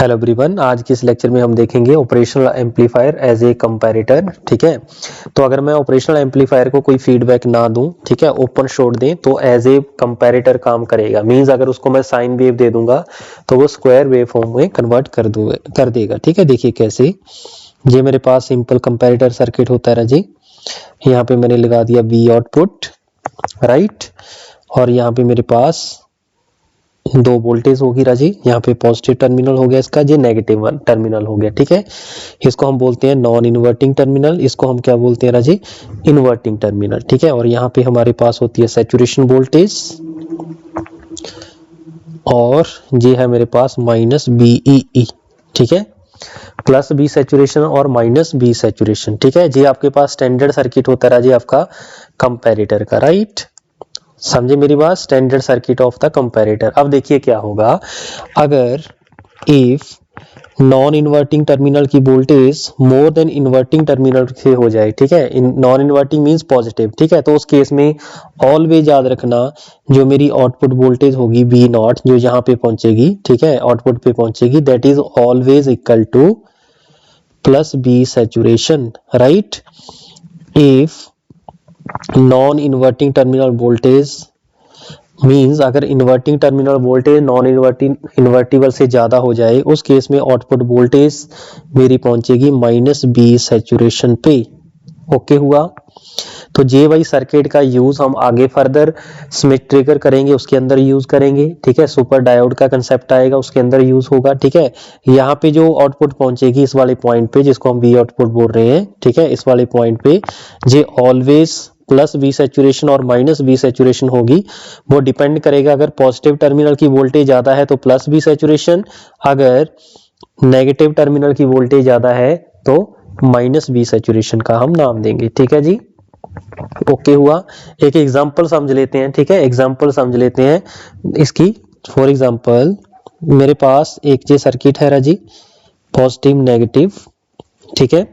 Hello everyone, आज के इस लेक्चर में हम देखेंगे operational amplifier as a comparator. ठीक है, तो अगर मैं ऑपरेशनल एम्पलीफायर को कोई फीडबैक ना दूं, ठीक है, ओपन शॉर्ट दें, तो एज ए कंपैरेटर काम करेगा। मींस अगर उसको मैं साइन वेव दे दूंगा तो वो स्क्वायर वेव फॉर्म में कन्वर्ट कर देगा। ठीक है, देखिए कैसे। ये मेरे पास सिंपल कंपैरेटर सर्किट होता है जी। यहाँ पे मैंने लगा दिया वी आउटपुट, राइट, और यहाँ पे मेरे पास दो वोल्टेज होगी राजी। यहाँ पे पॉजिटिव टर्मिनल हो गया इसका, ये नेगेटिव टर्मिनल हो गया। ठीक है, इसको हम बोलते हैं नॉन इन्वर्टिंग टर्मिनल, इसको हम क्या बोलते हैं राजी, इन्वर्टिंग टर्मिनल। ठीक है, और यहाँ पे हमारे पास होती है सैचुरेशन वोल्टेज, और ये है मेरे पास माइनस बीईई। ठीक है, प्लस बी सैचुरेशन और माइनस बी सैचुरेशन। ठीक है, ये आपके पास स्टैंडर्ड सर्किट होता है राजी आपका कंपैरेटर का, राइट। समझे मेरी बात, standard circuit of the comparator. अब देखिए क्या होगा अगर इफ नॉन इन्वर्टिंग टर्मिनल की voltage more than inverting terminal से हो जाए। ठीक है, नॉन इन्वर्टिंग मींस पॉजिटिव। ठीक है, तो उस केस में ऑलवेज याद रखना जो मेरी आउटपुट वोल्टेज होगी बी नॉट, जो यहाँ पे पहुंचेगी, ठीक है, आउटपुट पे पहुंचेगी, that is always equal to plus B saturation, right. If non inverting terminal voltage means अगर inverting terminal voltage non invertible से ज्यादा हो जाए, उस केस में आउटपुट वोल्टेज मेरी पहुंचेगी माइनस बी सैचुरेशन पे। ओके हुआ। तो जे वाई सर्किट का यूज हम आगे फर्दर स्मिथ ट्रिगर करेंगे, उसके अंदर यूज करेंगे। ठीक है, सुपर डायोड का कंसेप्ट आएगा, उसके अंदर यूज होगा। ठीक है, यहाँ पे जो आउटपुट पहुंचेगी इस वाले पॉइंट पे, जिसको हम वी आउटपुट बोल रहे हैं, ठीक है, इस वाले पॉइंट पे जे ऑलवेज प्लस बी सैचुरेशन और माइनस बी सैचुरेशन होगी। वो डिपेंड करेगा, अगर पॉजिटिव टर्मिनल की वोल्टेज ज्यादा है तो प्लस बी सैचुरेशन, अगर नेगेटिव टर्मिनल की वोल्टेज ज्यादा है तो माइनस बी सैचुरेशन का हम नाम देंगे। ठीक है जी, ओके हुआ। एक एग्जांपल समझ लेते हैं। ठीक है, एग्जांपल समझ लेते हैं इसकी। फॉर एग्जांपल मेरे पास एक ये सर्किट है राजी, पॉजिटिव नेगेटिव। ठीक है,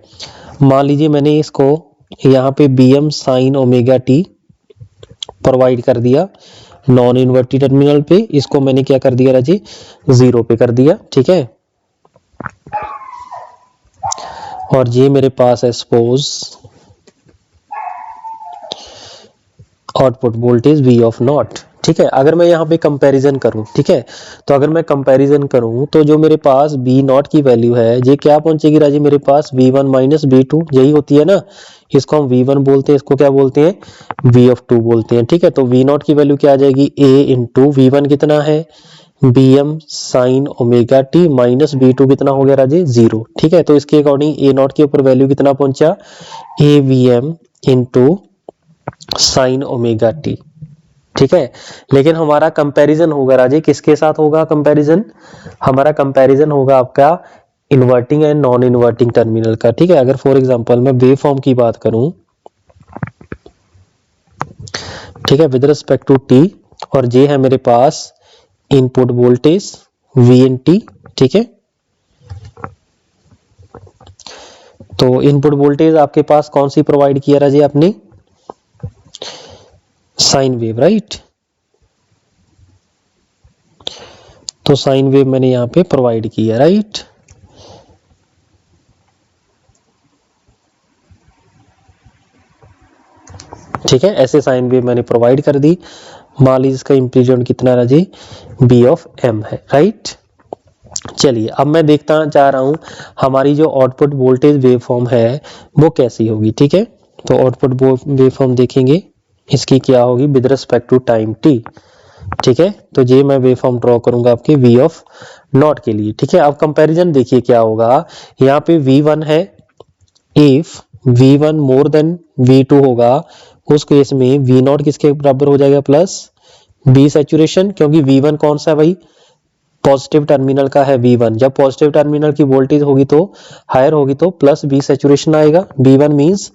मान लीजिए मैंने इसको यहाँ पे bm sign omega T provide कर दिया नॉन इन्वर्टिंग टर्मिनल पे, इसको मैंने क्या कर दिया राजी, 0 पे कर दिया। ठीक है, और ये मेरे पास है suppose output voltage V of not. ठीक है, अगर मैं यहाँ पे कंपैरिजन करूं, ठीक है, तो अगर मैं कंपैरिजन करूं तो जो मेरे पास B नॉट की वैल्यू है ये क्या पहुंचेगी राजी, मेरे पास V1 माइनस V2, यही होती है ना। इसको हम V1 बोलते हैं, इसको क्या बोलते हैं, V ऑफ 2 बोलते हैं। ठीक है, तो V नॉट की वैल्यू क्या आ जाएगी, A इंटू V1 कितना है, bm sign omega T, minus B2 कितना हो गया राजी, 0। ठीक है, तो इसके अकॉर्डिंग A नॉट के ऊपर वैल्यू कितना पहुंचा, AVm into sine omega T. ठीक है, लेकिन हमारा कंपैरिजन होगा राजे किसके साथ होगा कंपैरिजन, हमारा कंपैरिजन होगा आपका inverting and non inverting terminal का। ठीक है, अगर फॉर एग्जांपल मैं वेव फॉर्म की बात करूं, ठीक है, विद रिस्पेक्ट टू टी, और ये है मेरे पास इनपुट वोल्टेज VNT। ठीक है, तो इनपुट वोल्टेज आपके पास कौन सी प्रोवाइड किया राजे आपने, साइन वेव, राइट। तो साइन वेव मैंने यहां पे प्रोवाइड किया, राइट। ठीक है, ऐसे साइन वेव मैंने प्रोवाइड कर दी। मान लीजिए इसका इम्पीडेंस कितना राजी, B ऑफ M है, राइट। चलिए अब मैं देखता जा रहा हूं हमारी जो आउटपुट वोल्टेज वेव फॉर्म है वो कैसी होगी। ठीक है, तो आउटपुट वेव फॉर्म देखेंगे इसकी क्या होगी with respect to time t। ठीक है, तो ये मैं वेव फॉर्म ड्रॉ करूंगा आपके V ऑफ नॉट के लिए। ठीक है, अब कंपैरिजन देखिए क्या होगा, यहाँ पे V1 है, if V1 more than V2 होगा, उस केस में V नॉट किसके बराबर हो जाएगा, प्लस B सैचुरेशन, क्योंकि V1 कौन सा है भाई, पॉजिटिव टर्मिनल का है V1। जब पॉजिटिव टर्मिनल की वोल्टेज होगी तो हायर होगी तो प्लस B सैचुरेशन आएगा। B1 मींस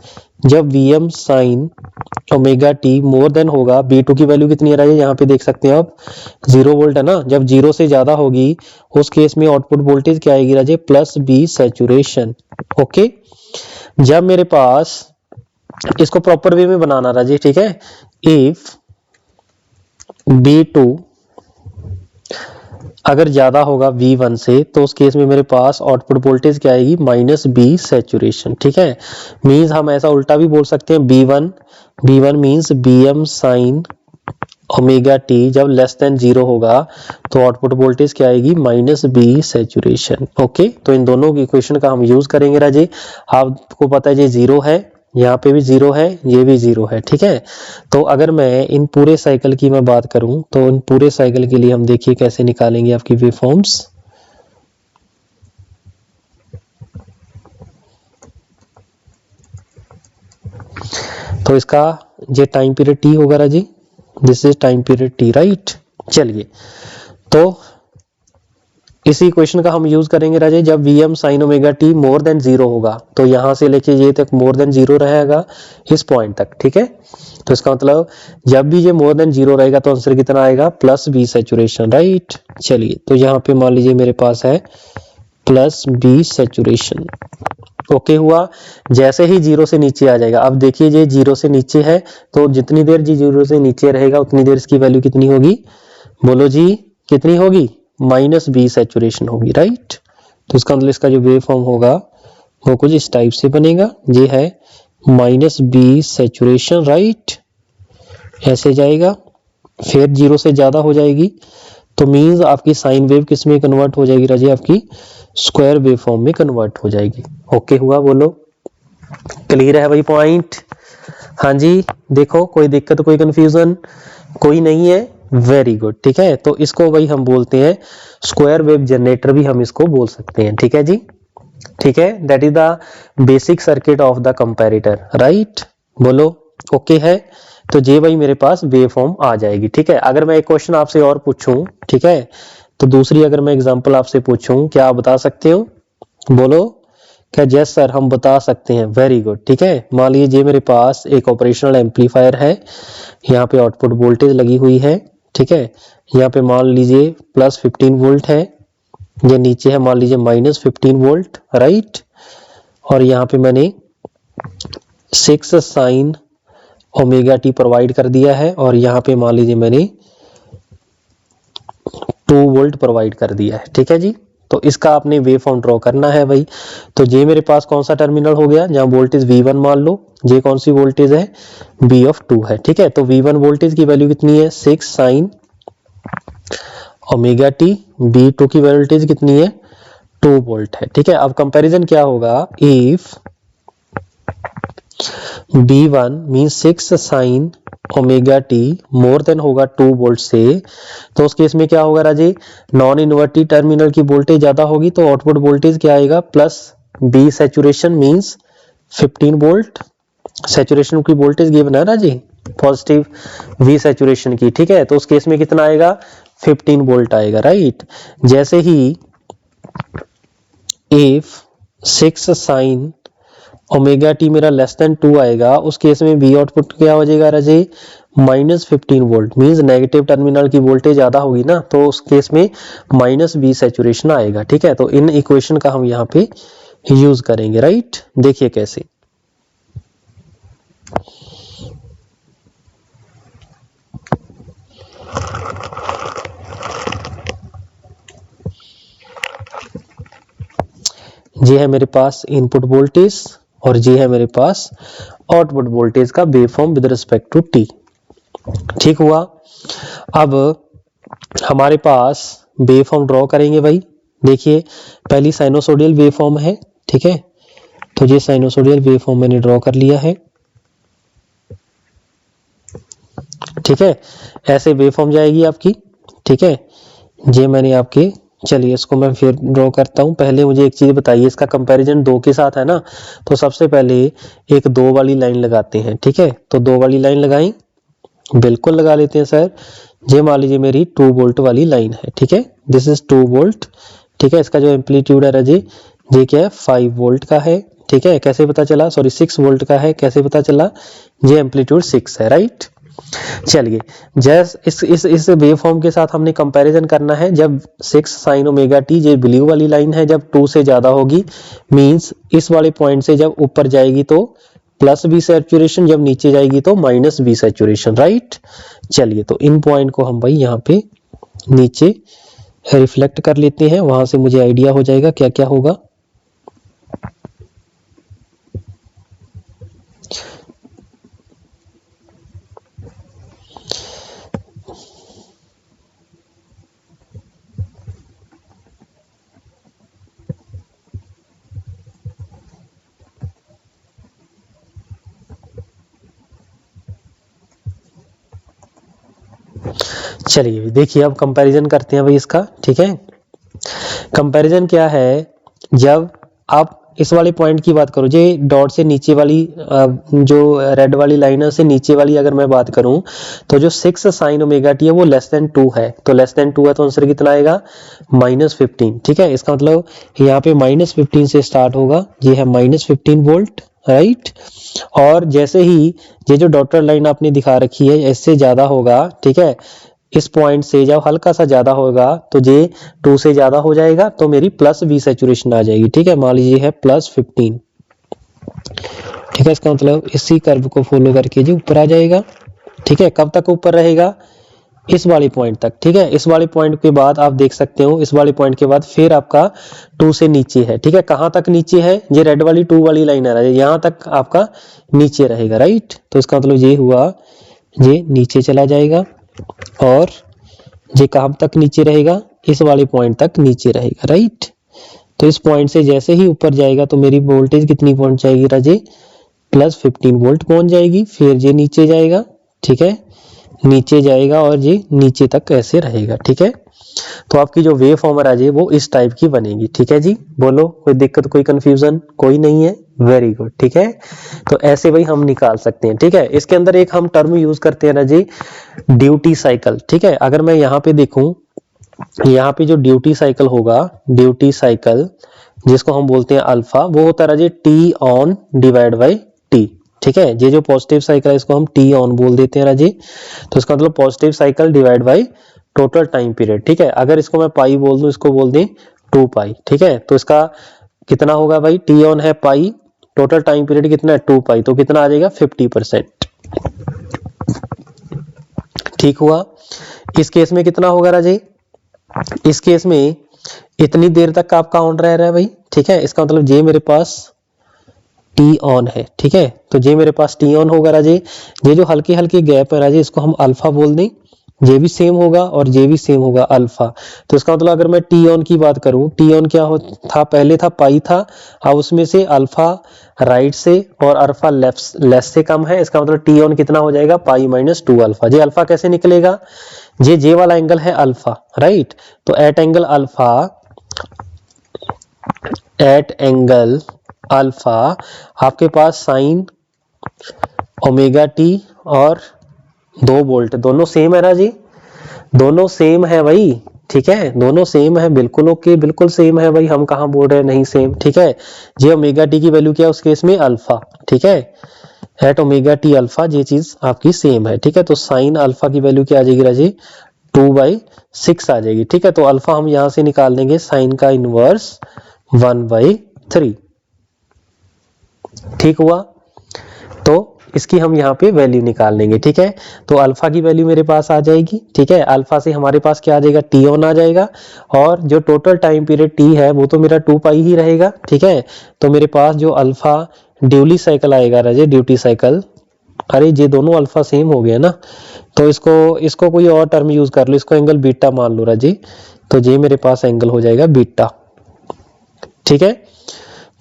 जब Vm sign omega T more then होगा, B2 की वैल्यू कितनी आ रही है यहाँ पे देख सकते हैं आप, 0 वोल्ट है ना। जब 0 से ज्यादा होगी उस केस में आउटपुट वोल्टेज क्या आएगी राजे, प्लस B सैचुरेशन। ओके, जब मेरे पास इसको प्रॉपर वे में बनाना राजे, ठीक है, इफ B2 अगर ज्यादा होगा V1 से तो उस केस में मेरे पास आउटपुट वोल्टेज क्या आएगी, माइनस बी सैचुरेशन। ठीक है, मींस हम ऐसा उल्टा भी बोल सकते हैं, B1 means BM sign omega T जब लेस देन 0 होगा तो आउटपुट वोल्टेज क्या आएगी, माइनस बी सैचुरेशन। ओके, तो इन दोनों की इक्वेशन का हम यूज करेंगे राजे। आपको पता है ये 0 है, यहाँ पे भी 0 है, ये भी 0 है। ठीक है, तो अगर मैं इन पूरे साइकिल की मैं बात करूं तो इन पूरे साइकिल के लिए हम देखिए कैसे निकालेंगे आपकी वेवफॉर्म्स। तो इसका ये टाइम पीरियड टी होगा राजी, this is time period T, right. चलिए, तो इसी इक्वेशन का हम यूज करेंगे राजे जब Vm sin omega T more then 0 होगा, तो यहां से लेके ये तक मोर देन 0 रहेगा इस पॉइंट तक। ठीक है, तो इसका मतलब जब भी ये मोर देन 0 रहेगा तो आंसर कितना आएगा, प्लस बी सैचुरेशन, राइट। चलिए, तो यहाँ पे मान लीजिए मेरे पास है प्लस बी सैचुरेशन। ओके हुआ, जैसे ही 0 से नीचे आ जाएगा, अब देखिए ये 0 से नीचे है तो जितनी देर जी 0 से नीचे रहेगा उतनी देर इसकी वैल्यू कितनी होगी, बोलो जी कितनी होगी, माइनस बी सैचुरेशन होगी, राइट। तो इसका मतलब इसका जो वेव फॉर्म होगा वो कुछ इस टाइप से बनेगा, ये है माइनस बी सैचुरेशन, राइट, ऐसे जाएगा, फिर 0 से ज्यादा हो जाएगी तो मींस आपकी साइन वेव किस में कन्वर्ट हो जाएगी राजी, आपकी स्क्वायर वेव फॉर्म में कन्वर्ट हो जाएगी। ओके हुआ, बोलो क्लियर है भाई पॉइंट। हाँ जी, देखो कोई दिक्कत कोई कंफ्यूजन कोई नहीं है, वेरी गुड। ठीक है, तो इसको भाई हम बोलते हैं स्क्वायर वेव जनरेटर भी हम इसको बोल सकते हैं। ठीक है जी, ठीक है, that is the basic circuit of the comparator, right. बोलो ओके है, तो ये भाई मेरे पास वेव फॉर्म आ जाएगी। ठीक है, अगर मैं एक क्वेश्चन आपसे और पूछूं, ठीक है, तो दूसरी अगर मैं एग्जांपल आपसे पूछूं, क्या आप बता सकते हो, बोलो क्या, यस सर हम बता सकते हैं, वेरी गुड। ठीक है, मान लीजिए मेरे पास एक ऑपरेशनल एम्पलीफायर है, यहाँ पे आउटपुट वोल्टेज लगी हुई है। ठीक है, यहाँ पे मान लीजिए प्लस 15 वोल्ट है, ये नीचे है मान लीजिए माइनस 15 वोल्ट, राइट। और यहाँ पे मैंने 6 साइन ओमेगा टी प्रोवाइड कर दिया है और यहाँ पे मान लीजिए मैंने 2 वोल्ट प्रोवाइड कर दिया है। ठीक है जी, तो इसका आपने वेव फॉर्म ड्रॉ करना है भाई। तो ये मेरे पास कौन सा टर्मिनल हो गया, जहां वोल्टेज V1 मान लो, ये कौन सी वोल्टेज है, B(2) है। ठीक है, तो V1 वोल्टेज की वैल्यू कितनी है, 6 साइन ओमेगा टी, B2 की वोल्टेज कितनी है, 2 वोल्ट है। ठीक है, अब कंपैरिजन क्या होगा, if B1 mean 6 sign omega T more then होगा 2 वोल्ट से, तो उस केस में क्या होगा राजी, नॉन इन्वर्टिंग टर्मिनल की वोल्टेज ज्यादा होगी तो आउटपुट वोल्टेज क्या आएगा, plus B saturation means 15 volt. Saturation की वोल्टेज गिवन है ना जी, पॉजिटिव वी सैचुरेशन की। ठीक है, तो उस केस में कितना आएगा, 15 वोल्ट आएगा, राइट। जैसे ही इफ 6 साइन ओमेगा टी मेरा लेस देन 2 आएगा, उस केस में बी आउटपुट क्या हो जाएगा Raje, minus 15 volt means negative terminal की वोल्टेज ज्यादा होगी ना, तो उस केस में माइनस बी सैचुरेशन आएगा। ठीक है, तो इन इक्वेशन का हम यहाँ पे यूज करेंगे, राइट। देखिए कैसे, ये है मेरे पास इनपुट वोल्टेज और ये है मेरे पास आउटपुट वोल्टेज का wave form with respect to T. ठीक हुआ, अब हमारे पास वेव फॉर्म ड्रॉ करेंगे भाई। देखिए पहली साइनोसोडियल वेव फॉर्म है, ठीक है, तो ये साइनोसोडियल वेव फॉर्म मैंने ड्रॉ कर लिया है। ठीक है, ऐसे वेव फॉर्म जाएगी आपकी। ठीक है, ये मैंने आपके, चलिए इसको मैं फिर ड्रॉ करता हूं। पहले मुझे एक चीज बताइए, इसका कंपैरिजन 2 के साथ है ना, तो सबसे पहले एक 2 वाली लाइन लगाते हैं। ठीक है, तो 2 वाली लाइन लगाई, बिल्कुल लगा लेते हैं सर। ये मान लीजिए मेरी 2 वोल्ट वाली लाइन है। ठीक है, दिस इज 2 वोल्ट। ठीक है, इसका जो एम्पलीट्यूड है रजी, ये क्या है, 5 वोल्ट का है। ठीक है, कैसे पता चला, सॉरी 6 वोल्ट का है, कैसे पता चला, ये एम्पलीट्यूड 6 है, राइट। चलिए, जैसे इस वेव फॉर्म के साथ हमने कंपैरिजन करना है। जब 6 साइन ओमेगा टी, ये ब्लू वाली लाइन है, जब 2 से ज्यादा होगी मींस इस वाले पॉइंट से जब ऊपर जाएगी तो प्लस बी सैचुरेशन, जब नीचे जाएगी तो माइनस बी सैचुरेशन, राइट। चलिए, तो इन पॉइंट को हम भाई यहाँ पे नीचे रिफ्लेक्ट कर लेते हैं, वहां से मुझे आइडिया हो जाएगा क्या क्या होगा। चलिए देखिए अब कंपैरिजन करते हैं भाई इसका, ठीक है। कंपैरिजन क्या है, जब आप इस वाले पॉइंट की बात करो, जे डॉट से नीचे वाली जो रेड वाली लाइन है उससे नीचे वाली अगर मैं बात करूं, तो जो 6 साइन ओमेगा टी है वो लेस देन 2 है, तो लेस देन 2 है तो आंसर कितना आएगा -15, ठीक है। इसका मतलब यहाँ पे -15 से स्टार्ट होगा, ये है -15 वोल्ट, राइट। और जैसे ही ये जो डॉटेड लाइन आपने दिखा रखी है इससे ज्यादा होगा, ठीक है, इस पॉइंट से जब हल्का सा ज्यादा होगा तो जे 2 से ज्यादा हो जाएगा तो मेरी प्लस वी सैचुरेशन आ जाएगी, ठीक है। मान लीजिए है +15, ठीक है। इसका मतलब इसी कर्व को फॉलो करके जो ऊपर आ जाएगा, ठीक है। कब तक ऊपर रहेगा, इस वाली पॉइंट तक, ठीक है। इस वाली पॉइंट के बाद आप देख सकते हो, इस वाली पॉइंट के बाद फिर आपका 2 से नीचे है, ठीक है। कहां तक नीचे है, ये रेड वाली 2 वाली लाइन आ रहा है, यहां तक आपका नीचे रहेगा, राइट। तो इसका मतलब ये हुआ, ये नीचे चला जाएगा और ये कहां तक नीचे रहेगा, इस वाले पॉइंट तक नीचे रहेगा, राइट। तो इस पॉइंट से जैसे ही ऊपर जाएगा तो मेरी वोल्टेज कितनी पहुंच जाएगी राजे, +15 वोल्ट पहुंच जाएगी। फिर ये नीचे जाएगा, ठीक है, नीचे जाएगा और ये नीचे तक ऐसे रहेगा, ठीक है। तो आपकी जो वेव फॉर्म राजे वो इस टाइप की बनेगी, ठीक है जी। बोलो कोई दिक्कत, कोई कंफ्यूजन कोई नहीं है, वेरी गुड, ठीक है। तो ऐसे वही हम निकाल सकते हैं, ठीक है। इसके अंदर एक हम टर्म यूज करते हैं राजे, ड्यूटी साइकिल, ठीक है। अगर मैं यहाँ पे देखूं, यहाँ पे जो ड्यूटी साइकिल होगा, ड्यूटी साइकिल जिसको हम बोलते हैं अल्फा, वो होता है Raje T on divide by T, ठीक है। ये जो पॉजिटिव साइकिल है इसको हम टी ऑन बोल देते हैं राजे, तो इसका मतलब positive cycle divide by total time period, ठीक है। अगर इसको मैं पाई बोल दूं, इसको बोल दें 2 पाई, ठीक है। तो इसका कितना होगा भाई, टी ऑन है पाई, टोटल टाइम पीरियड कितना है 2 पाई, तो कितना आ जाएगा 50%, ठीक हुआ। इस केस में कितना होगा राजे, इस केस में इतनी देर तक आपका ऑन रह रहा है भाई, ठीक है। इसका मतलब ये मेरे पास टी ऑन है, ठीक है। तो ये मेरे पास टी ऑन होगा राजे, ये जो हल्की हल्की गैप है राजे इसको हम अल्फा बोल दें, ये भी सेम होगा और ये भी सेम होगा अल्फा। तो इसका मतलब अगर मैं टी ऑन की बात करूं, टी ऑन क्या था, पहले था पाई था, अब उसमें से अल्फा राइट से और अल्फा लेफ्ट लेस से कम है, इसका मतलब टी ऑन कितना हो जाएगा पाई -2 अल्फा। ये अल्फा कैसे निकलेगा, जे वाला एंगल है अल्फा, राइट। तो at angle alpha, at angle alpha आपके पास साइन ओमेगा टी और 2 वोल्ट दोनों सेम है ना जी, दोनों सेम है भाई, ठीक है। दोनों सेम है, बिल्कुल ओके, बिल्कुल सेम है भाई, हम कहां बोल रहे हैं नहीं सेम, ठीक है। ये ओमेगा टी की वैल्यू क्या है उस केस में अल्फा, ठीक है। एट ओमेगा टी अल्फा ये चीज आपकी सेम है, ठीक है। तो साइन अल्फा की वैल्यू क्या आ जाएगी राजी, 2/6 आ जाएगी, ठीक है। तो अल्फा हम यहां से निकाल देंगे साइन का इनवर्स 1/3, ठीक हुआ। तो इसकी हम यहाँ पे वैल्यू निकाल लेंगे, ठीक है। तो अल्फा की वैल्यू मेरे पास आ जाएगी, ठीक है। अल्फा से हमारे पास क्या आ जाएगा, टी ऑन आ जाएगा, और जो टोटल टाइम पीरियड टी है वो तो मेरा 2 पाई ही रहेगा, ठीक है। तो मेरे पास जो अल्फा ड्यूटी साइकिल आएगा राजे, ड्यूटी साइकिल, अरे ये दोनों अल्फा सेम हो गया ना, तो इसको कोई और टर्म यूज कर लो, इसको एंगल बीटा मान लो राजी, तो ये मेरे पास एंगल हो जाएगा बीटा, ठीक है।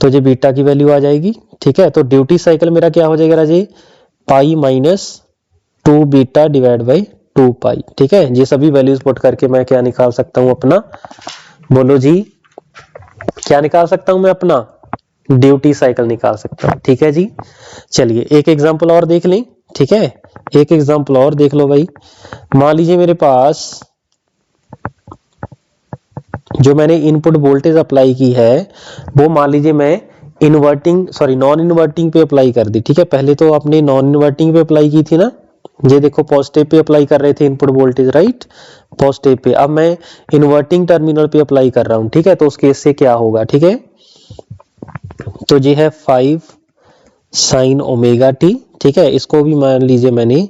तो ये बीटा की वैल्यू आ जाएगी, ठीक है। तो ड्यूटी साइकिल मेरा क्या हो जाएगा राजी, पाई -2 बीटा डिवाइड बाई 2 पाई, ठीक है। ये सभी वैल्यूज पुट करके मैं क्या निकाल सकता हूं अपना, बोलो जी, क्या निकाल सकता हूं मैं अपना, ड्यूटी साइकिल निकाल सकता हूं, ठीक है जी। चलिए एक एग्जांपल और देख लें, ठीक है। एक एग्जांपल और देख लो भाई, मान लीजिए मेरे पास जो मैंने इनपुट वोल्टेज अप्लाई की है वो मान लीजिए मैं नॉन इन्वर्टिंग पे अप्लाई कर दी, ठीक है। पहले तो आपने नॉन इन्वर्टिंग पे अप्लाई की थी ना, ये देखो पॉजिटिव पे अप्लाई कर रहे थे input voltage, right, positive pay. अब मैं इन्वर्टिंग टर्मिनल पे अप्लाई कर रहा हूं, ठीक है। तो उस केस से क्या होगा, ठीक है। तो ये है 5 साइन ओमेगा टी, ठीक है। इसको भी मान लीजिए मैंने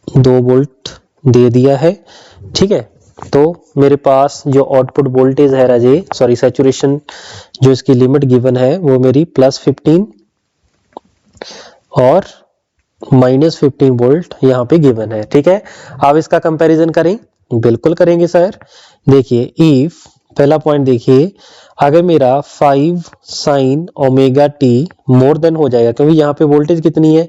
2 वोल्ट दे दिया है, ठीक है। तो मेरे पास जो आउटपुट वोल्टेज है राजे, सॉरी सैचुरेशन जो इसकी लिमिट गिवन है वो मेरी +15 और -15 वोल्ट यहाँ पे गिवन है। ठीक है, अब इसका कंपैरिजन करें, बिल्कुल करेंगे सर। देखिए इफ, पहला पॉइंट देखिए, अगर मेरा 5 sin omega T more then हो जाएगा, क्योंकि यहाँ पे वोल्टेज कितनी है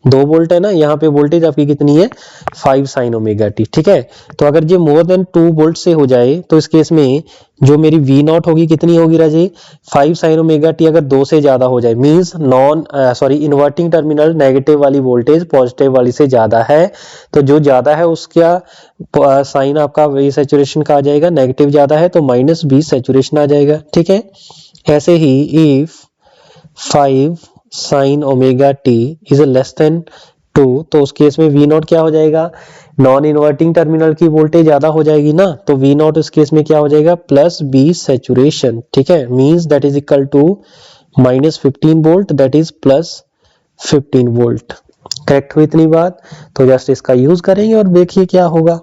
2 वोल्ट है ना, यहाँ पे वोल्टेज आपकी कितनी है 5 sin ओमेगा टी। ठीक है, तो अगर ये मोर देन 2 वोल्ट से हो जाए तो इस केस में जो मेरी V नॉट होगी कितनी होगी राजे, 5 sin ओमेगा टी अगर 2 से ज्यादा हो जाए, मींस इन्वर्टिंग टर्मिनल नेगेटिव वाली वोल्टेज पॉजिटिव वाली से ज्यादा है, तो जो ज्यादा है उसका साइन आपका वी सैचुरेशन का आ जाएगा, नेगेटिव ज्यादा है तो -B सैचुरेशन आ जाएगा। ठीक है, ऐसे ही if 5 sin omega T is less than 2, तो उस केस में V नॉट क्या हो जाएगा, नॉन इन्वर्टिंग टर्मिनल की वोल्टेज ज्यादा हो जाएगी ना, तो V नॉट इस केस में क्या हो जाएगा +B सैचुरेशन। ठीक है, means that is equal to -15 volt, that is +15 volt. Correct हुई इतनी बात, तो जस्ट इसका यूज करेंगे और देखिए क्या होगा।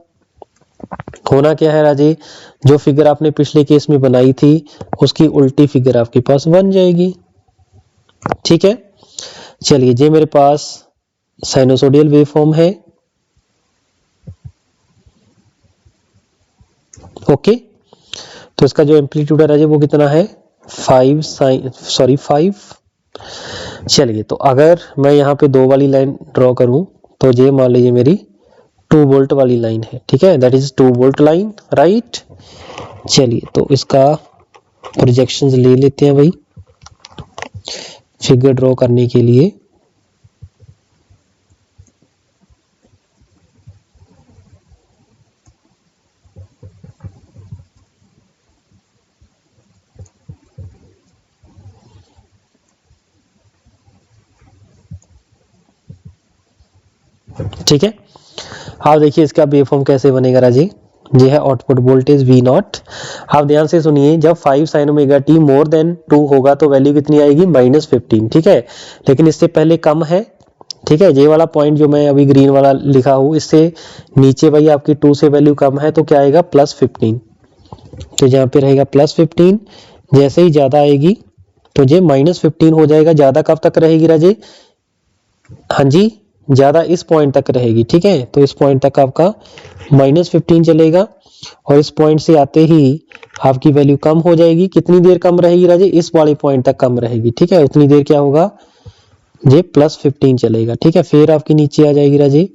होना क्या है राजे, जो फिगर आपने पिछले केस में बनाई थी उसकी उल्टी फिगर आपके पास बन जाएगी। ठीक है, चलिए ये मेरे पास साइनोसोडियल वेवफॉर्म है। ओके, तो इसका जो एम्पलीट्यूड है वो कितना है 5। चलिए, तो अगर मैं यहाँ पे 2 वाली लाइन ड्रॉ करूं तो ये मान लीजिए मेरी 2 वोल्ट वाली लाइन है। ठीक है, that is 2 volt line, right. चलिए, तो इसका प्रोजेक्शंस ले लेते हैं भाई फिगर ड्रॉ करने के लिए। ठीक है, आप देखिए इसका वेवफॉर्म कैसे बनेगा राजी, ये है आउटपुट वोल्टेज V नॉट। आप ध्यान से सुनिए, जब 5 sin omega T more then 2 होगा तो वैल्यू कितनी आएगी -15। ठीक है, लेकिन इससे पहले कम है। ठीक है, ये वाला पॉइंट जो मैं अभी ग्रीन वाला लिखा हूं, इससे नीचे भाई आपकी 2 से वैल्यू कम है तो क्या आएगा +15, तो यहाँ पे रहेगा +15। जैसे ही ज्यादा आएगी तो ये -15 हो जाएगा। ज्यादा कब तक रहेगी राजे, हाँ जी, ज्यादा इस पॉइंट तक रहेगी। ठीक है, तो इस पॉइंट तक आपका -15 चलेगा और इस पॉइंट से आते ही आपकी वैल्यू कम हो जाएगी। कितनी देर कम रहेगी राजे, इस वाले पॉइंट तक कम रहेगी। ठीक है, उतनी देर क्या होगा, ये +15 चलेगा। ठीक है, फिर आपकी नीचे आ जाएगी राजे,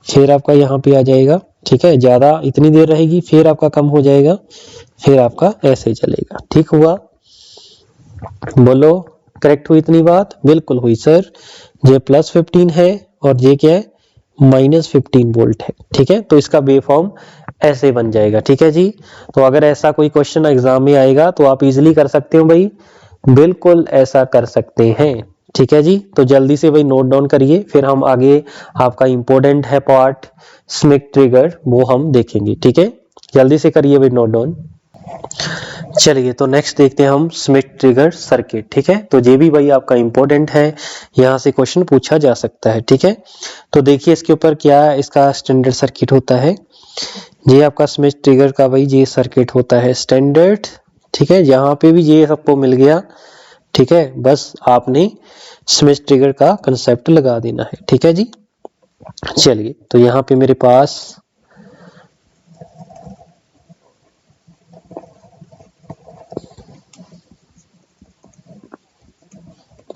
फिर आपका यहाँ पे आ जाएगा। ठीक है, ज्यादा इतनी देर रहेगी, फिर आपका कम हो जाएगा, फिर आपका ऐसे चलेगा। ठीक हुआ, बोलो करेक्ट हुई इतनी बात, बिल्कुल हुई सर। ये +15 है और ये क्या है -15 वोल्ट है। ठीक है, तो इसका वेवफॉर्म ऐसे बन जाएगा। ठीक है जी, तो अगर ऐसा कोई क्वेश्चन एग्जाम में आएगा तो आप इजीली कर सकते हो भाई, बिल्कुल ऐसा कर सकते हैं। ठीक है जी, तो जल्दी से भाई नोट डाउन करिए, फिर हम आगे आपका इंपॉर्टेंट है पार्ट स्मिथ ट्रिगर, वो हम देखेंगे। ठीक है, जल्दी से करिए भाई नोट डाउन। चलिए, तो नेक्स्ट देखते हैं हम स्मिथ ट्रिगर सर्किट। ठीक है, तो ये भी भाई आपका इंपॉर्टेंट है, यहाँ से क्वेश्चन पूछा जा सकता है। ठीक है, तो देखिए इसके ऊपर क्या इसका स्टैंडर्ड सर्किट होता है। ये आपका स्मिथ ट्रिगर का भाई ये सर्किट होता है स्टैंडर्ड। ठीक है, यहाँ पे भी ये सबको मिल गया। ठीक है, बस आपने स्मिथ ट्रिगर का कंसेप्ट लगा देना है। ठीक है जी, चलिए, तो यहाँ पे मेरे पास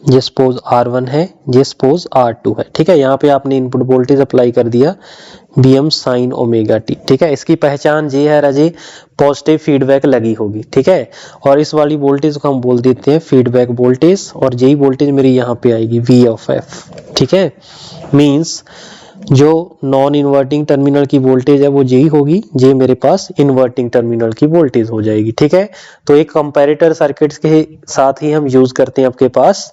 ये सपोज R1 है, ये सपोज R2 है। ठीक है, यहाँ पे आपने इनपुट वोल्टेज अप्लाई कर दिया Bm sin ओमेगा टी। ठीक है, इसकी पहचान ये है राजे, पॉजिटिव फीडबैक लगी होगी। ठीक है, और इस वाली वोल्टेज को हम बोल देते हैं फीडबैक वोल्टेज, और यही वोल्टेज मेरी यहाँ पे आएगी V ऑफ F। ठीक है, मींस जो नॉन इन्वर्टिंग टर्मिनल की वोल्टेज है वो यही होगी, ये मेरे पास इन्वर्टिंग टर्मिनल की वोल्टेज हो जाएगी। ठीक है, तो एक कंपैरेटर सर्किट्स के साथ ही हम यूज करते हैं आपके पास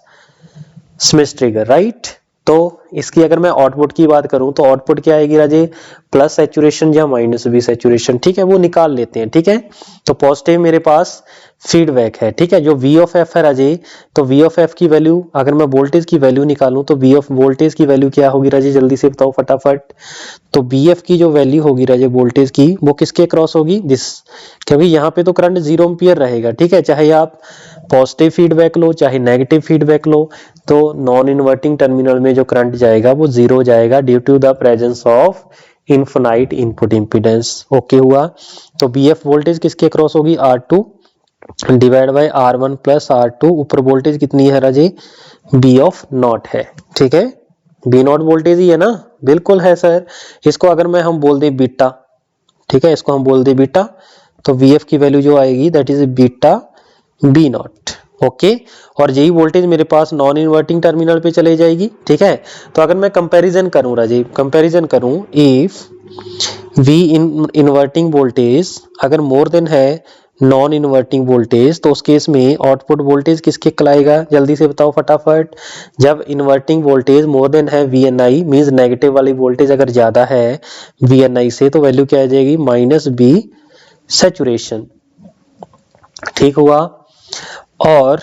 स्मिथ ट्रिगर, राइट। तो इसकी अगर मैं आउटपुट की बात करूं तो आउटपुट क्या आएगी राजे, प्लस सैचुरेशन या माइनस बी सैचुरेशन, ठीक है, वो निकाल लेते हैं, ठीक है। तो पॉजिटिव मेरे पास फीडबैक है, ठीक है। जो वी ऑफ एफ है राजे, तो वी ऑफ एफ की वैल्यू अगर मैं वोल्टेज की वैल्यू निकालूं तो वी ऑफ वोल्टेज की वैल्यू क्या होगी राजे, जल्दी से बताओ फटाफट। तो बी एफ की जो वैल्यू होगी राजे वोल्टेज की, वो किसके क्रॉस होगी, दिस, क्योंकि यहाँ पे तो करंट 0 एम्पियर रहेगा, ठीक है। चाहे आप पॉजिटिव फीडबैक लो चाहे नेगेटिव फीडबैक लो, तो नॉन इन्वर्टिंग टर्मिनल में जो करंट जाएगा वो 0 जाएगा due to the presence of infinite input impedance. Okay हुआ। तो बी एफ वोल्टेज किसके क्रॉस होगी, R2 divide by R1 plus R2, ऊपर वोल्टेज कितनी है राजे, बी ऑफ नॉट है, ठीक है। बी नॉट वोल्टेज ही है ना, बिल्कुल है सर। इसको अगर मैं हम बोल दें बीटा, ठीक है, इसको हम बोल दें बीटा, तो वी एफ की वैल्यू जो आएगी that is beta V not. Okay, और यही वोल्टेज मेरे पास नॉन इन्वर्टिंग टर्मिनल पे चले जाएगी, ठीक है। तो अगर मैं कंपैरिजन करूं राजीव, कंपैरिजन करूं, इफ वी इन्वर्टिंग वोल्टेज अगर मोर देन है नॉन इन्वर्टिंग वोल्टेज, तो उस केस में आउटपुट वोल्टेज किसके कहलाएगा, जल्दी से बताओ फटाफट। जब इन्वर्टिंग वोल्टेज मोर देन है we N I, means negative वाली वोल्टेज अगर ज्यादा है वी एन आई से, तो वैल्यू क्या आ जाएगी, माइनस बी सैचुरेशन, ठीक हुआ। और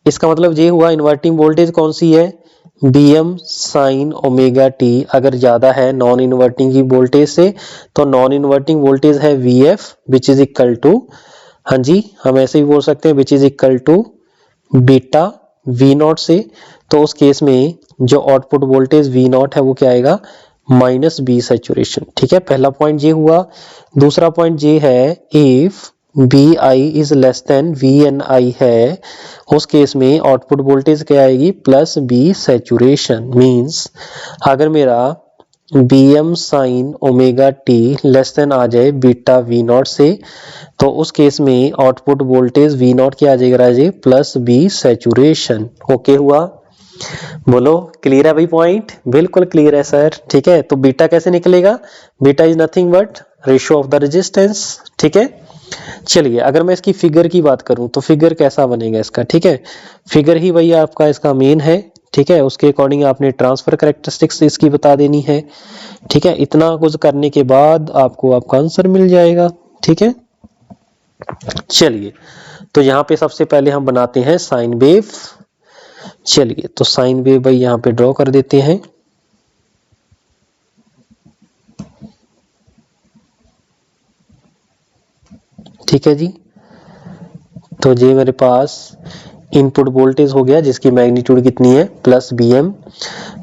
इसका मतलब ये हुआ इन्वर्टिंग वोल्टेज कौन सी है, V M sine omega T अगर ज्यादा है नॉन इन्वर्टिंग की वोल्टेज से, तो नॉन इन्वर्टिंग वोल्टेज है V F which is equal to, हाँ जी हम ऐसे ही बोल सकते हैं, which is equal to beta V not से। तो उस केस में जो आउटपुट वोल्टेज वी नॉट है वो क्या आएगा, माइनस बी सैचुरेशन, ठीक है। पहला पॉइंट ये हुआ। दूसरा पॉइंट ये है, if B I is less than V N I है, उस केस में आउटपुट वोल्टेज क्या आएगी, प्लस बी सैचुरेशन, मींस अगर मेरा B M sine omega T less than आ जाए बीटा वी नॉट से, तो उस केस में आउटपुट वोल्टेज वी नॉट क्या आ जाएगा राजे, प्लस बी सैचुरेशन। ओके हुआ, बोलो क्लियर है भाई पॉइंट, बिल्कुल क्लियर है सर, ठीक है। तो बीटा कैसे निकलेगा, beta is nothing but ratio of the resistance, ठीक है। चलिए अगर मैं इसकी फिगर की बात करूं तो फिगर कैसा बनेगा इसका, ठीक है। फिगर ही वही आपका इसका मेन है, ठीक है। उसके अकॉर्डिंग आपने ट्रांसफर कैरेक्टरिस्टिक्स इसकी बता देनी है, ठीक है। इतना कुछ करने के बाद आपको आपका आंसर मिल जाएगा, ठीक है। चलिए तो यहाँ पे सबसे पहले हम बनाते हैं साइन वेव। चलिए तो साइन वेव भाई यहाँ पे ड्रॉ कर देते हैं, ठीक है जी। तो ये मेरे पास इनपुट वोल्टेज हो गया जिसकी मैग्नीट्यूड कितनी है, प्लस बी एम।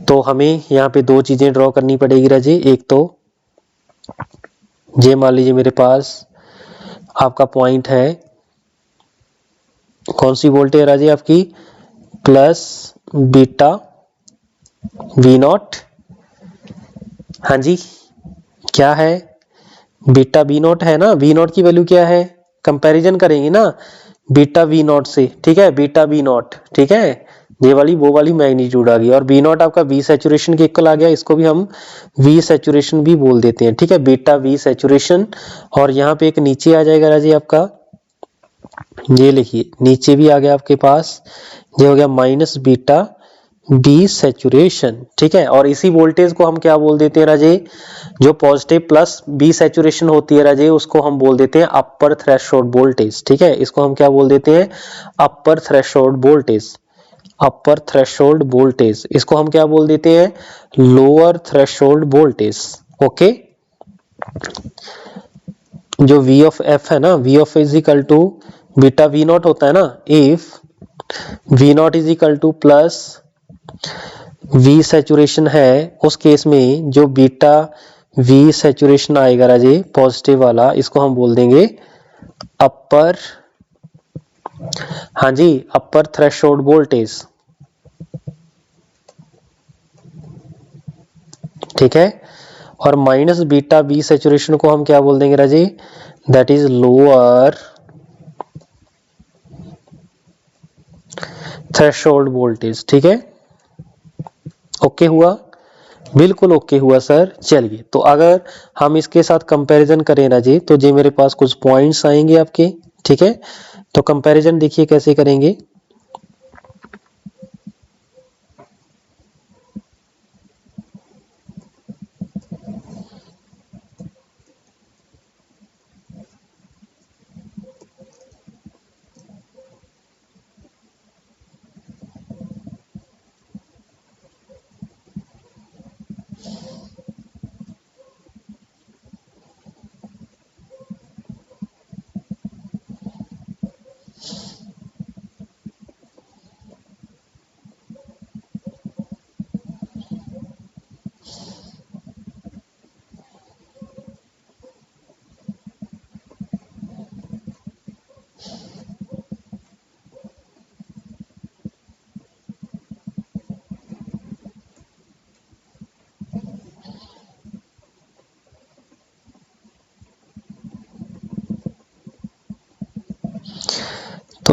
तो हमें यहाँ पे दो चीजें ड्रॉ करनी पड़ेगी राजे, एक तो ये मान लीजिए मेरे पास आपका पॉइंट है, कौन सी वोल्टेज है राजे आपकी, प्लस बीटा वी नॉट, हाँ जी क्या है, बीटा वी नॉट है ना। वी नॉट की वैल्यू क्या है, कंपैरिजन करेंगे ना बीटा वी नॉट से, ठीक है, बीटा वी नॉट, ठीक है। ये वाली वो वाली मैग्नीट्यूड आ गई, और वी नॉट आपका वी सैचुरेशन के इक्वल आ गया, इसको भी हम वी सैचुरेशन भी बोल देते हैं, ठीक है, बीटा वी सैचुरेशन। और यहाँ पे एक नीचे आ जाएगा राजी आपका, ये लिखिए नीचे भी आ गया आपके पास, ये हो गया माइनस बीटा बी सैचुरेशन, ठीक है। और इसी वोल्टेज को हम क्या बोल देते हैं राजे, जो पॉजिटिव प्लस बी सैचुरेशन होती है राजे, उसको हम बोल देते हैं अपर थ्रेशोल्ड वोल्टेज, ठीक है। इसको हम क्या बोल देते हैं, upper threshold voltage, upper threshold voltage. इसको हम क्या बोल देते हैं, लोअर थ्रेशोल्ड वोल्टेज। ओके, जो वी ऑफ एफ है ना, V of is equal to beta V not होता है ना, if V not is equal to plus V saturation है, उस केस में जो बीटा वी सैचुरेशन आएगा राजे पॉजिटिव वाला, इसको हम बोल देंगे अपर, हाँ जी अपर थ्रेशोल्ड वोल्टेज, ठीक है। और माइनस बीटा बी सैचुरेशन को हम क्या बोल देंगे Raje, that is lower threshold voltage, ठीक है। ओके हुआ, बिल्कुल ओके हुआ सर। चलिए तो अगर हम इसके साथ कंपैरिजन करें राजे, तो ये मेरे पास कुछ पॉइंट्स आएंगे आपके, ठीक है। तो कंपैरिजन देखिए कैसे करेंगे,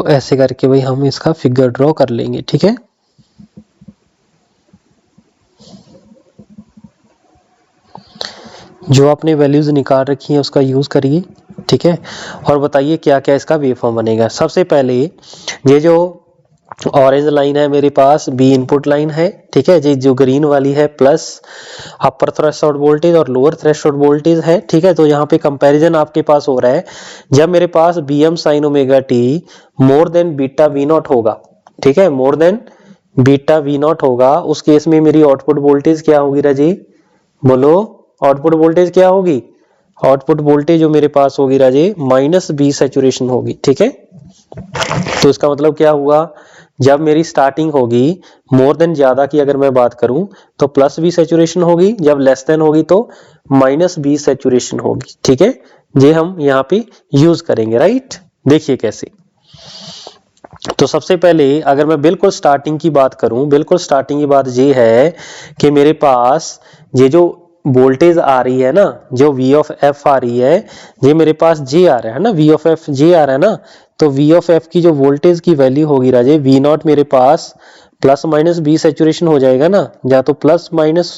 तो ऐसे करके भाई हम इसका फिगर ड्रॉ कर लेंगे, ठीक है। जो आपने वैल्यूज निकाल रखी है उसका यूज करिए, ठीक है, और बताइए क्या क्या इसका वेव फॉर्म बनेगा। सबसे पहले ये जो ऑरेंज लाइन है मेरे पास बी इनपुट लाइन है, ठीक है जी। जो ग्रीन वाली है प्लस अपर थ्रेशोल्ड वोल्टेज और लोअर थ्रेशोल्ड वोल्टेज है, ठीक है। तो यहाँ पे कंपैरिजन आपके पास हो रहा है जब मेरे पास B M sine omega T more than beta V not होगा, ठीक है, more than beta V not होगा, उस केस में मेरी आउटपुट वोल्टेज क्या होगी राजी, बोलो आउटपुट वोल्टेज क्या होगी। आउटपुट वोल्टेज जो मेरे पास होगी राजे माइनस बी सैचुरेशन होगी, ठीक है। तो इसका मतलब क्या हुआ, जब मेरी स्टार्टिंग होगी मोर देन ज्यादा की अगर मैं बात करूं तो प्लस बी सैचुरेशन होगी, जब लेस देन होगी तो माइनस बी सैचुरेशन होगी, ठीक है। ये हम यहाँ पे यूज करेंगे, राइट। देखिए कैसे। तो सबसे पहले अगर मैं बिल्कुल स्टार्टिंग की बात करूं, बिल्कुल स्टार्टिंग की बात ये है कि मेरे पास ये जो वोल्टेज आ रही है ना, जो वी ऑफ एफ आ रही है, ये मेरे पास जे आ रहा है ना, वी ऑफ एफ जे आ रहा है ना। तो वी ऑफ एफ की जो वोल्टेज की वैल्यू होगी राजे वी नॉट मेरे पास प्लस माइनस बी सैचुरेशन हो जाएगा ना, या तो प्लस माइनस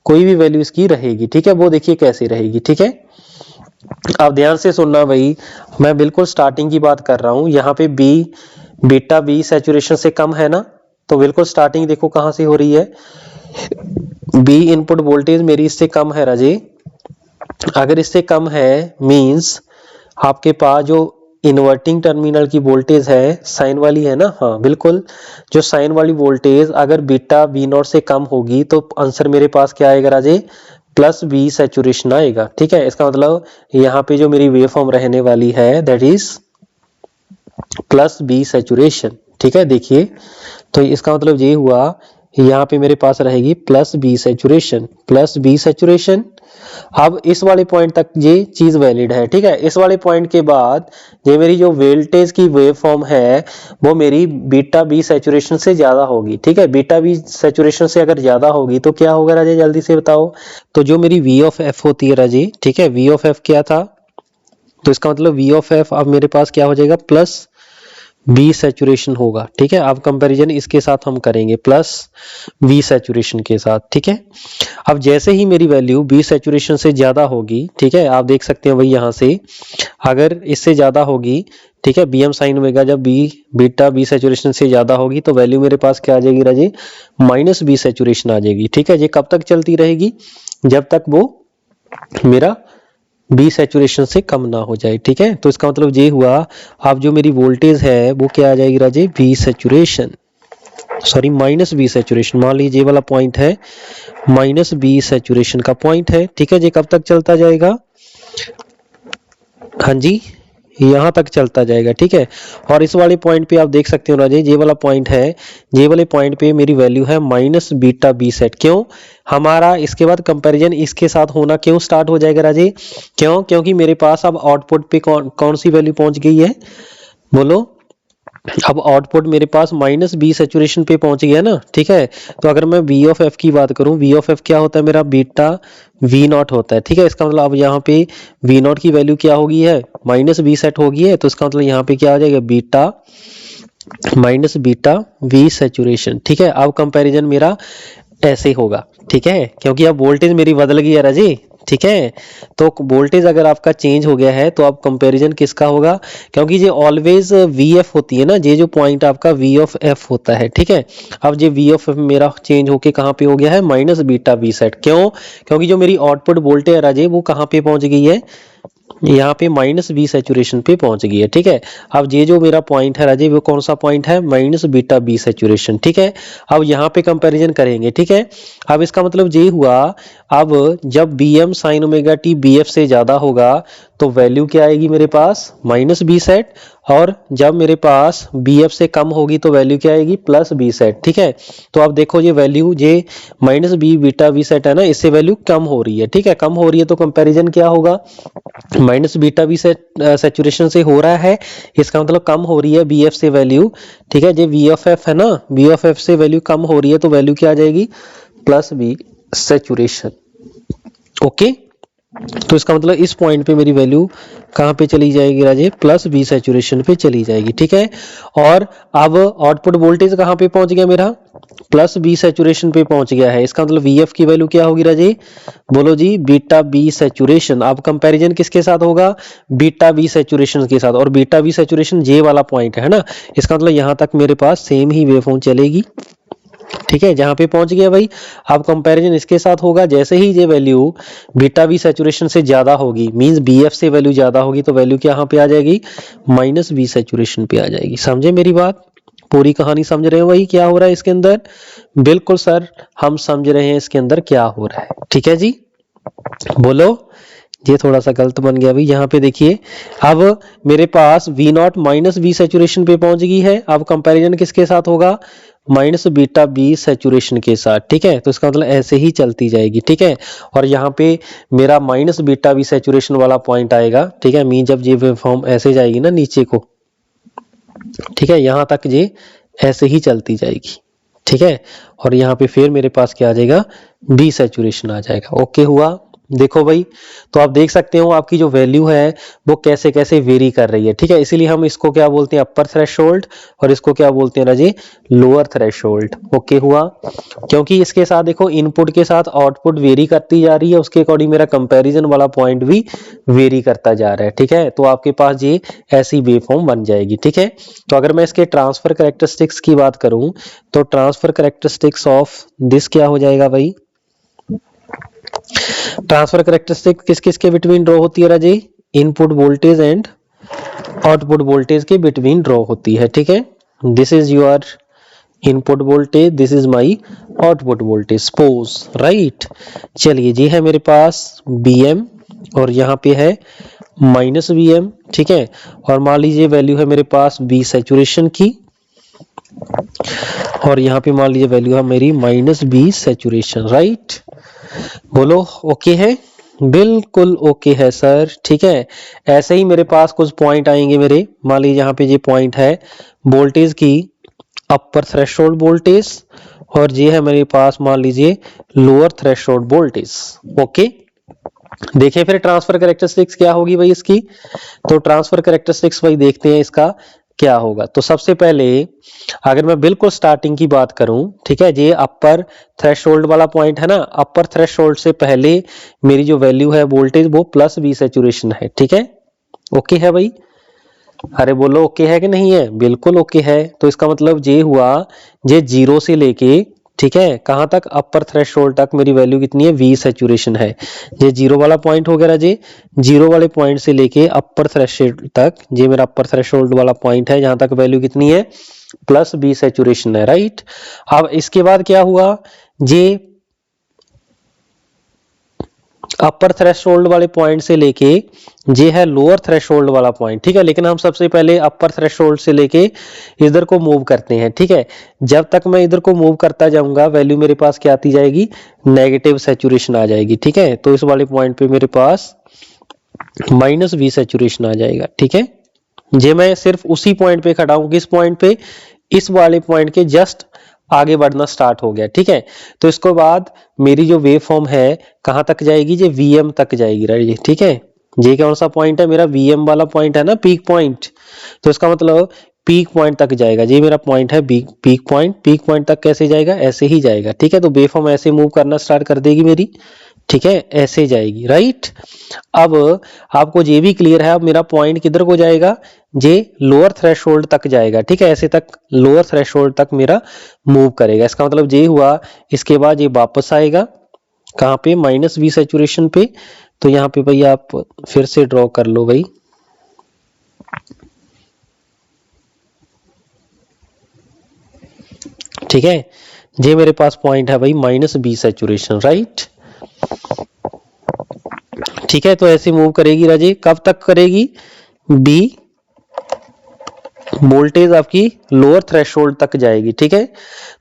कोई भी वैल्यू इसकी रहेगी, ठीक है। वो देखिए कैसे रहेगी, ठीक है। अब ध्यान से सुनना भाई, मैं बिल्कुल स्टार्टिंग की बात कर रहा हूं। यहाँ पे बी बीटा बी सैचुरेशन से कम है ना, तो बिल्कुल स्टार्टिंग देखो कहां से हो रही है, बी इनपुट वोल्टेज मेरी इससे कम है राजे। अगर इससे कम है मींस आपके पास जो इन्वर्टिंग टर्मिनल की वोल्टेज है साइन वाली है ना, हाँ बिल्कुल, जो साइन वाली वोल्टेज अगर बीटा बी नॉट से कम होगी तो आंसर मेरे पास क्या आएगा राजे, प्लस बी सैचुरेशन आएगा, ठीक है। इसका मतलब यहाँ पे जो मेरी वेव फॉर्म रहने वाली है that is plus B saturation, ठीक है। देखिए तो इसका मतलब ये हुआ यहाँ पे मेरे पास रहेगी plus B saturation, plus B saturation. अब इस वाले पॉइंट तक ये चीज वैलिड है, ठीक है। इस वाले पॉइंट के बाद ये मेरी जो वोल्टेज की वेव फॉर्म है वो मेरी बीटा बी सैचुरेशन से ज्यादा होगी, ठीक है। बीटा बी सैचुरेशन से अगर ज्यादा होगी तो क्या होगा राजे, जल्दी से बताओ। तो जो मेरी वी ऑफ एफ होती है राजे, ठीक है, वी ऑफ एफ क्या था, तो इसका मतलब वी ऑफ एफ अब मेरे पास क्या हो जाएगा, प्लस बी सैचुरेशन होगा, ठीक है। अब कंपैरिजन इसके साथ हम करेंगे प्लस बी सैचुरेशन के साथ, ठीक है। अब जैसे ही मेरी वैल्यू बी सैचुरेशन से ज्यादा होगी, ठीक है, आप देख सकते हैं वही यहाँ से अगर इससे ज्यादा होगी, ठीक है, बी एम साइन ओमेगा जब बी बीटा बी सैचुरेशन से ज्यादा होगी तो वैल्यू मेरे पास क्या आ जाएगी राजे, माइनस बी सैचुरेशन आ जाएगी, ठीक है। ये कब तक चलती रहेगी, जब तक वो मेरा बी सैचुरेशन से कम ना हो जाए, ठीक है। तो इसका मतलब ये हुआ अब जो मेरी वोल्टेज है वो क्या आ जाएगी Raje, B saturation, sorry minus B saturation. मान लीजिए ये वाला पॉइंट है माइनस बी सैचुरेशन का पॉइंट है, ठीक है। ये कब तक चलता जाएगा, हाँ जी यहाँ तक चलता जाएगा, ठीक है। और इस वाले पॉइंट पे आप देख सकते हो राजे ये वाला पॉइंट है, ये वाले पॉइंट पे मेरी वैल्यू है माइनस बीटा बी सेट। क्यों, हमारा इसके बाद कंपैरिजन इसके साथ होना क्यों स्टार्ट हो जाएगा राजे, क्यों, क्योंकि मेरे पास अब आउटपुट पे कौन सी वैल्यू पहुंच गई है, बोलो। अब आउटपुट मेरे पास माइनस बी सैचुरेशन पे पहुंच गया ना, ठीक है। तो अगर मैं वी ऑफ एफ की बात करूं, वी ऑफ एफ क्या होता है मेरा, बीटा वी नॉट होता है, ठीक है। इसका मतलब अब यहाँ पे वी नॉट की वैल्यू क्या होगी है, माइनस बी सेट होगी है, तो इसका मतलब यहाँ पे क्या हो जाएगा, beta minus beta V saturation, ठीक है। अब कंपैरिजन मेरा ऐसे होगा, ठीक है, क्योंकि अब वोल्टेज मेरी बदल गई है राजी, ठीक है। तो वोल्टेज अगर आपका चेंज हो गया है तो अब कंपैरिजन किसका होगा, क्योंकि ये ऑलवेज वी एफ होती है ना, ये जो पॉइंट आपका वी ऑफ एफ होता है, ठीक है। अब ये वी ऑफ एफ मेरा चेंज होके कहाँ पे हो गया है, माइनस बीटा बी सेट। क्यों, क्योंकि जो मेरी आउटपुट वोल्टेज है राजे वो कहाँ पे पहुंच गई है, यहाँ पे माइनस बी सैचुरेशन पे पहुंच गई है, ठीक है। अब ये जो मेरा पॉइंट है राजे वो कौन सा पॉइंट है, माइनस बीटा बी सैचुरेशन, ठीक है। अब यहाँ पे कंपैरिजन करेंगे, ठीक है। अब इसका मतलब ये हुआ अब जब V M sine omega T V F से ज्यादा होगा तो वैल्यू क्या आएगी मेरे पास, माइनस बी सेट, और जब मेरे पास बी एफ से कम होगी तो वैल्यू क्या आएगी, प्लस बी सेट, ठीक है। तो अब देखो ये वैल्यू ये minus V beta V sat है ना, इससे वैल्यू कम हो रही है, ठीक है, कम हो रही है तो कंपैरिजन क्या होगा, माइनस बीटा बी सैचुरेशन से हो रहा है, इसका मतलब कम हो रही है बी एफ से वैल्यू, ठीक है। जो वी ऑफ एफ है ना, वी ऑफ एफ से वैल्यू कम हो रही है तो वैल्यू क्या आ जाएगी, प्लस बी सैचुरेशन, ओके। तो इसका मतलब इस पॉइंट पे मेरी वैल्यू कहाँ पे चली जाएगी राजे, प्लस बी सैचुरेशन पे चली जाएगी, ठीक है। और अब आउटपुट वोल्टेज कहाँ पे पहुंच गया मेरा, प्लस बी सैचुरेशन पे पहुंच गया है। इसका मतलब वीएफ की वैल्यू क्या होगी राजे, बोलो जी, बीटा बी सैचुरेशन। अब कंपैरिजन किसके साथ होगा, बीटा बी सैचुरेशन के साथ, और बीटा बी सैचुरेशन जे वाला पॉइंट है ना। इसका मतलब यहां तक मेरे पास सेम ही वेवफॉर्म चलेगी, ठीक है, जहां पे पहुंच गया भाई। अब कंपैरिजन इसके साथ होगा, जैसे ही ये वैल्यू बीटा बी सैचुरेशन से ज्यादा होगी, मींस बीएफ से वैल्यू ज्यादा होगी, तो वैल्यू यहाँ पे आ जाएगी, माइनस बी सैचुरेशन पे आ जाएगी। समझे मेरी बात, पूरी कहानी समझ रहे हो भाई क्या हो रहा है इसके अंदर। बिल्कुल सर, हम समझ रहे हैं इसके अंदर क्या हो रहा है, ठीक है जी। बोलो, ये थोड़ा सा गलत बन गया भाई। यहाँ पे देखिए, अब मेरे पास V not minus B saturation पे पहुंच गई है। अब कंपैरिजन किसके साथ होगा, माइनस बीटा बी सैचुरेशन के साथ, ठीक है। तो इसका मतलब ऐसे ही चलती जाएगी, ठीक है। और यहाँ पे मेरा माइनस बीटा बी सैचुरेशन वाला पॉइंट आएगा, ठीक है। मीन जब ये वेवफॉर्म ऐसे जाएगी ना नीचे को, ठीक है, यहां तक ये ऐसे ही चलती जाएगी, ठीक है। और यहाँ पे फिर मेरे पास क्या आ जाएगा, बी सैचुरेशन आ जाएगा। ओके हुआ, देखो भाई, तो आप देख सकते हो आपकी जो वैल्यू है वो कैसे कैसे वेरी कर रही है, ठीक है। इसीलिए हम इसको क्या बोलते हैं, अपर थ्रेशोल्ड, और इसको क्या बोलते हैं राजे, लोअर थ्रेशोल्ड। ओके हुआ, क्योंकि इसके साथ देखो इनपुट के साथ आउटपुट वेरी करती जा रही है, उसके अकॉर्डिंग मेरा कंपैरिजन वाला पॉइंट भी वेरी करता जा रहा है, ठीक है। तो आपके पास ये ऐसी वेवफॉर्म बन जाएगी, ठीक है। तो अगर मैं इसके ट्रांसफर कैरेक्टरिस्टिक्स की बात करूं, तो ट्रांसफर कैरेक्टरिस्टिक्स ऑफ दिस क्या हो जाएगा भाई, ट्रांसफर कैरेक्टरिस्टिक किस किस के बिटवीन ड्रॉ होती है Raje, input voltage and output voltage के बिटवीन ड्रॉ होती है, ठीक है। This is your input voltage, this is my output voltage, suppose, right. चलिए जी, है मेरे पास bm और यहाँ पे है माइनस bm, ठीक है। और मान लीजिए वैल्यू है मेरे पास बी सैचुरेशन की, और यहाँ पे मान लीजिए वैल्यू है मेरी माइनस बी सैचुरेशन, राइट। बोलो ओके है, बिल्कुल ओके है सर, ठीक है। ऐसे ही मेरे पास कुछ पॉइंट आएंगे मेरे, मान लीजिए यहाँ पे ये पॉइंट है वोल्टेज की अपर थ्रेशोल्ड वोल्टेज, और ये है मेरे पास मान लीजिए लोअर थ्रेशोल्ड वोल्टेज। ओके, देखिए फिर ट्रांसफर कैरेक्टरिस्टिक्स क्या होगी भाई इसकी। तो ट्रांसफर कैरेक्टरिस्टिक्स भाई देखते हैं इसका क्या होगा। तो सबसे पहले अगर मैं बिल्कुल स्टार्टिंग की बात करूं, ठीक है, ये अपर थ्रेशोल्ड वाला पॉइंट है ना, अपर थ्रेशोल्ड से पहले मेरी जो वैल्यू है वोल्टेज वो प्लस बी सैचुरेशन है, ठीक है। ओके है भाई, अरे बोलो ओके है कि नहीं है, बिल्कुल ओके है। तो इसका मतलब ये हुआ, ये जीरो से लेके, ठीक है, कहां तक, अपर थ्रेशोल्ड तक मेरी वैल्यू कितनी है, वी सैचुरेशन है। ये जीरो वाला पॉइंट हो गया जी, जीरो वाले पॉइंट से लेके अपर थ्रेशोल्ड तक, ये मेरा अपर थ्रेशोल्ड वाला पॉइंट है, जहां तक वैल्यू कितनी है, प्लस बी सैचुरेशन है, राइट। अब इसके बाद क्या हुआ, ये अपर थ्रेशोल्ड वाले पॉइंट से लेके ये है लोअर थ्रेशोल्ड वाला पॉइंट, ठीक है। लेकिन हम सबसे पहले अपर थ्रेशोल्ड से लेके इधर को मूव करते हैं, ठीक है। जब तक मैं इधर को मूव करता जाऊंगा वैल्यू मेरे पास क्या आती जाएगी, नेगेटिव सैचुरेशन आ जाएगी, ठीक है। तो इस वाले पॉइंट पे मेरे पास माइनस बी सैचुरेशन आ जाएगा, ठीक है। जे मैं सिर्फ उसी पॉइंट पे खड़ा हूं, किस पॉइंट पे, इस वाले पॉइंट के जस्ट आगे बढ़ना स्टार्ट हो गया, ठीक है। तो इसके बाद मेरी जो वेव फॉर्म है कहां तक जाएगी, ये वीएम तक जाएगी, राइट, ठीक है। ये कौन सा पॉइंट है, मेरा वीएम वाला पॉइंट है ना, पीक पॉइंट। तो इसका मतलब पीक पॉइंट तक जाएगा, ये मेरा पॉइंट है पीक पॉइंट। पीक पॉइंट तक कैसे जाएगा, ऐसे ही जाएगा, ठीक है। तो वेव फॉर्म ऐसे मूव करना स्टार्ट कर देगी मेरी, ठीक है, ऐसे जाएगी, राइट। अब आपको ये भी क्लियर है, अब मेरा पॉइंट किधर को जाएगा, ये लोअर थ्रेशोल्ड तक जाएगा, ठीक है। ऐसे तक लोअर थ्रेशोल्ड तक मेरा मूव करेगा। इसका मतलब ये हुआ, इसके बाद ये वापस आएगा कहां पे, माइनस बी सैचुरेशन पे। तो यहाँ पे भाई आप फिर से ड्रॉ कर लो भाई, ठीक है। ये मेरे पास पॉइंट है भाई माइनस बी सैचुरेशन, राइट, ठीक है। तो ऐसे मूव करेगी राजे, कब तक करेगी, बी वोल्टेज आपकी लोअर थ्रेशोल्ड तक जाएगी, ठीक है।